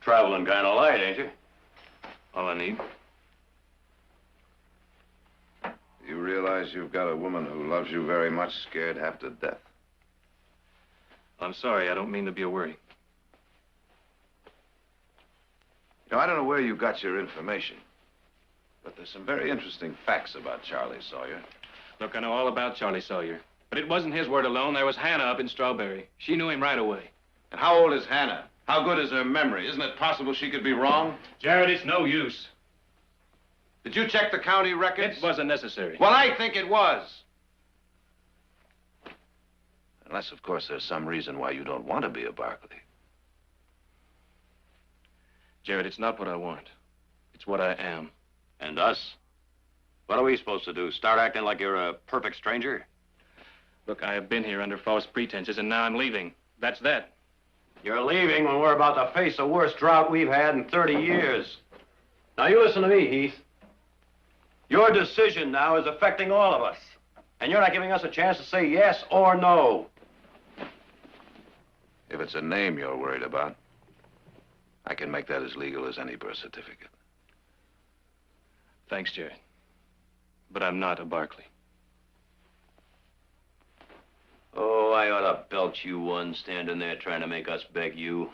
Traveling kind of light, ain't you? All I need. You realize you've got a woman who loves you very much, scared half to death. I'm sorry. I don't mean to be a worry. You know, I don't know where you got your information, but there's some very interesting facts about Charlie Sawyer. Look, I know all about Charlie Sawyer. But it wasn't his word alone. There was Hannah up in Strawberry. She knew him right away. And how old is Hannah? How good is her memory? Isn't it possible she could be wrong? Jared, it's no use. Did you check the county records? It wasn't necessary. Well, I think it was. Unless, of course, there's some reason why you don't want to be a Barkley. Jared, it's not what I want. It's what I am. And us? What are we supposed to do? Start acting like you're a perfect stranger? Look, I have been here under false pretenses, and now I'm leaving. That's that. You're leaving when we're about to face the worst drought we've had in 30 years. Now, you listen to me, Heath. Your decision now is affecting all of us. And you're not giving us a chance to say yes or no. If it's a name you're worried about, I can make that as legal as any birth certificate. Thanks, Jared. But I'm not a Barkley. Oh, I ought to belt you one standing there trying to make us beg you.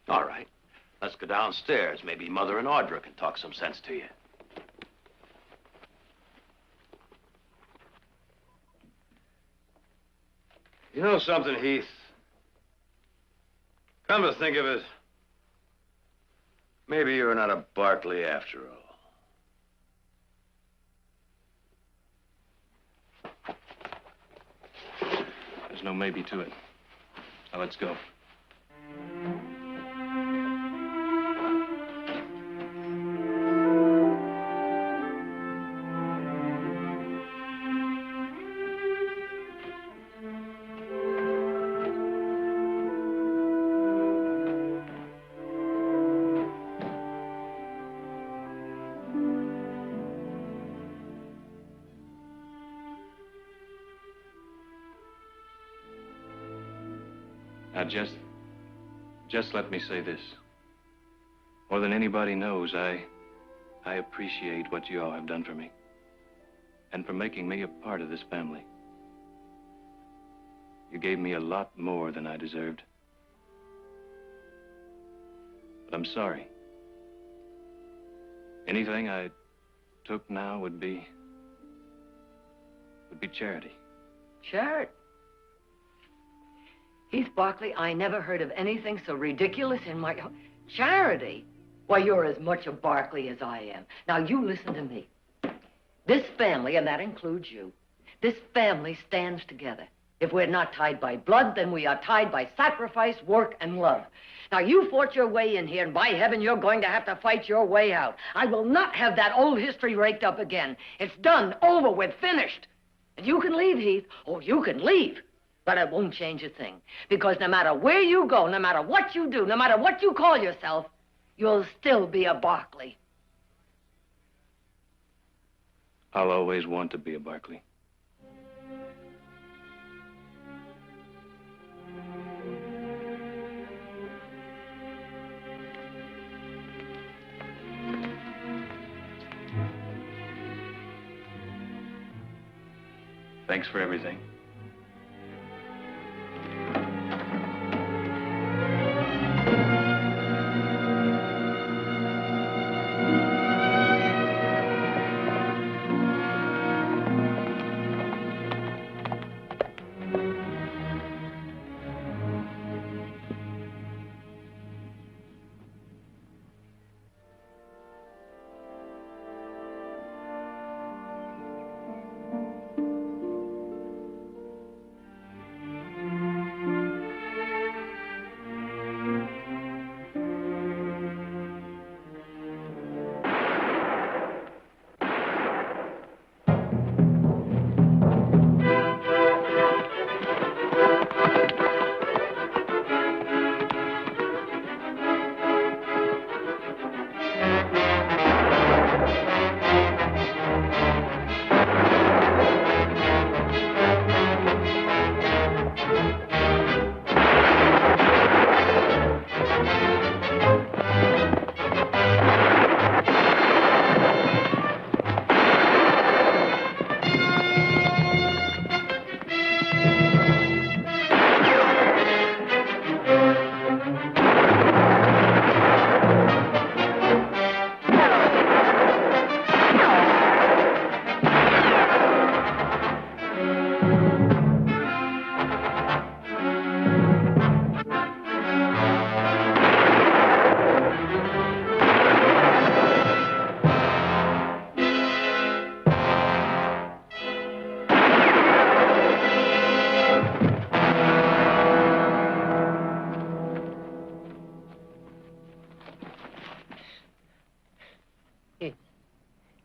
All right. Let's go downstairs. Maybe Mother and Audra can talk some sense to you. You know something, Heath? Come to think of it, maybe you're not a Barkley after all. There's no maybe to it. Now, let's go. Now, just let me say this. More than anybody knows, I appreciate what you all have done for me. And for making me a part of this family. You gave me a lot more than I deserved. But I'm sorry. Anything I took now would be charity. Charity? Heath Barkley, I never heard of anything so ridiculous in my... Charity? Why, you're as much a Barkley as I am. Now, you listen to me. This family, and that includes you, this family stands together. If we're not tied by blood, then we are tied by sacrifice, work, and love. Now, you fought your way in here, and by heaven, you're going to have to fight your way out. I will not have that old history raked up again. It's done, over with, finished. And you can leave, Heath. Oh, you can leave. But it won't change a thing. Because no matter where you go, no matter what you do, no matter what you call yourself, you'll still be a Barkley. I'll always want to be a Barkley. Thanks for everything.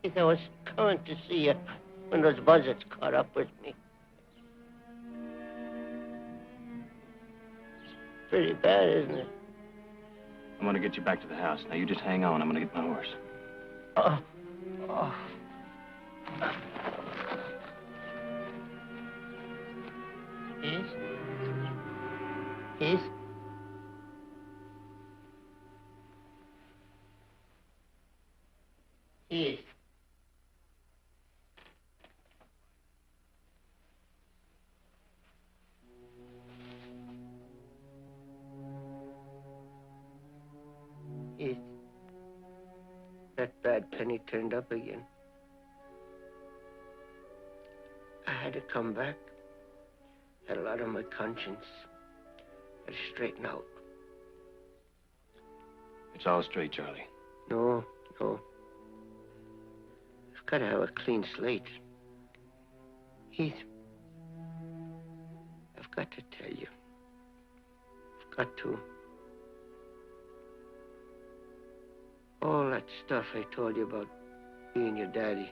Keith, I was coming to see you when those buzzards caught up with me. It's pretty bad, isn't it? I'm gonna get you back to the house. Now, you just hang on. I'm gonna get my horse. Oh. Oh. Keith? Keith? Keith? Keith? That bad penny turned up again. I had to come back. Had a lot on my conscience. Had to straighten out. It's all straight, Charlie. No. I've got to have a clean slate. Heath, I've got to tell you. I've got to. All that stuff I told you about being your daddy,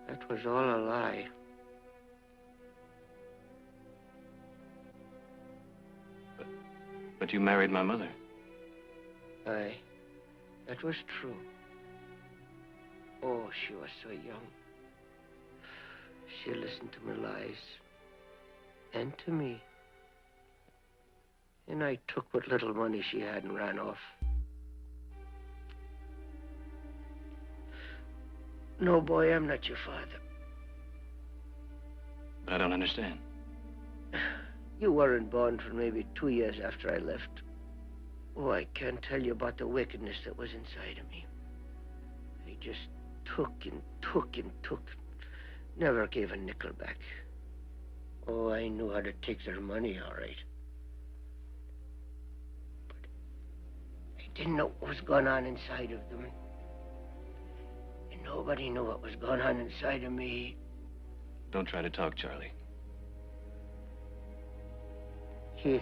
that was all a lie. But you married my mother. Aye, that was true. Oh, she was so young. She listened to my lies. And to me. And I took what little money she had and ran off. No, boy, I'm not your father. But I don't understand. You weren't born for maybe 2 years after I left. Oh, I can't tell you about the wickedness that was inside of me. I just took and took and took. Never gave a nickel back. Oh, I knew how to take their money, all right. But I didn't know what was going on inside of them. And nobody knew what was going on inside of me. Don't try to talk, Charlie. Keith.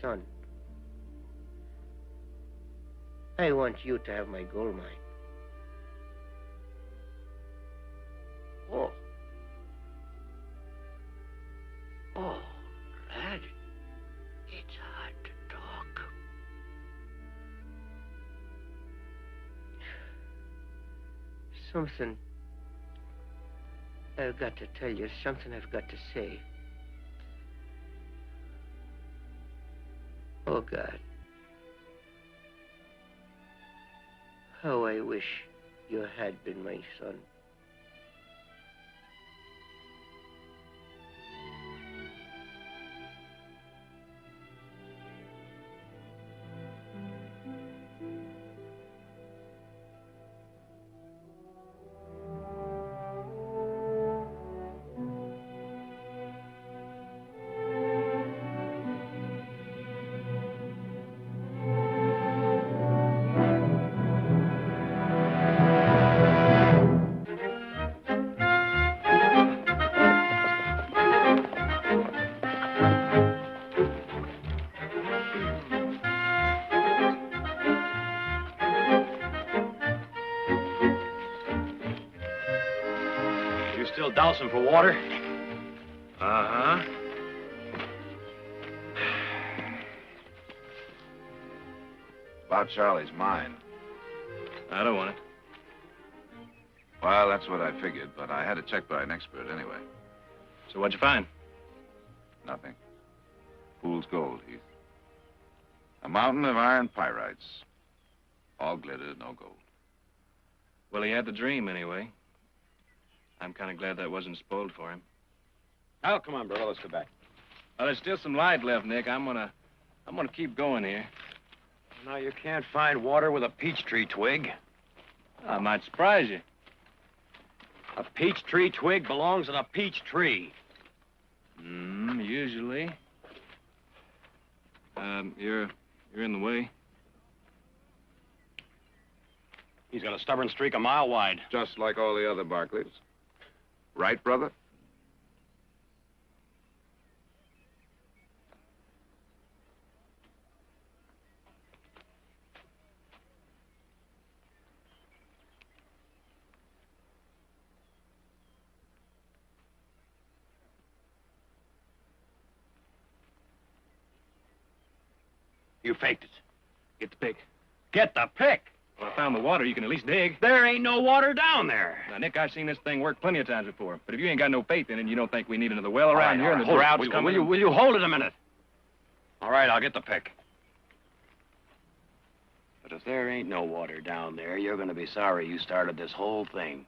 Son. I want you to have my gold mine. Oh. Oh, lad. It's hard to talk. Something I've got to tell you. Something I've got to say. Oh, God. How I wish you had been my son. Still dousing for water? Uh-huh. About Charlie's mine. I don't want it. Well, that's what I figured, but I had to check by an expert anyway. So what'd you find? Nothing. Fool's gold, Heath. A mountain of iron pyrites. All glitter, no gold. Well, he had the dream anyway. I'm kind of glad that wasn't spoiled for him. Oh, come on, brother. Let's go back. Well, there's still some light left, Nick. I'm gonna keep going here. Now, you can't find water with a peach tree twig. I might surprise you. A peach tree twig belongs in a peach tree. Usually. You're in the way. He's got a stubborn streak a mile wide. Just like all the other Barclays. Right, brother? You faked it. Get the pick. Get the pick. Well, I found the water. You can at least dig. There ain't no water down there. Now, Nick, I've seen this thing work plenty of times before. But if you ain't got no faith in it and you don't think we need another well around here and the drought's coming... Will you hold it a minute? All right, I'll get the pick. But if there ain't no water down there, you're going to be sorry you started this whole thing.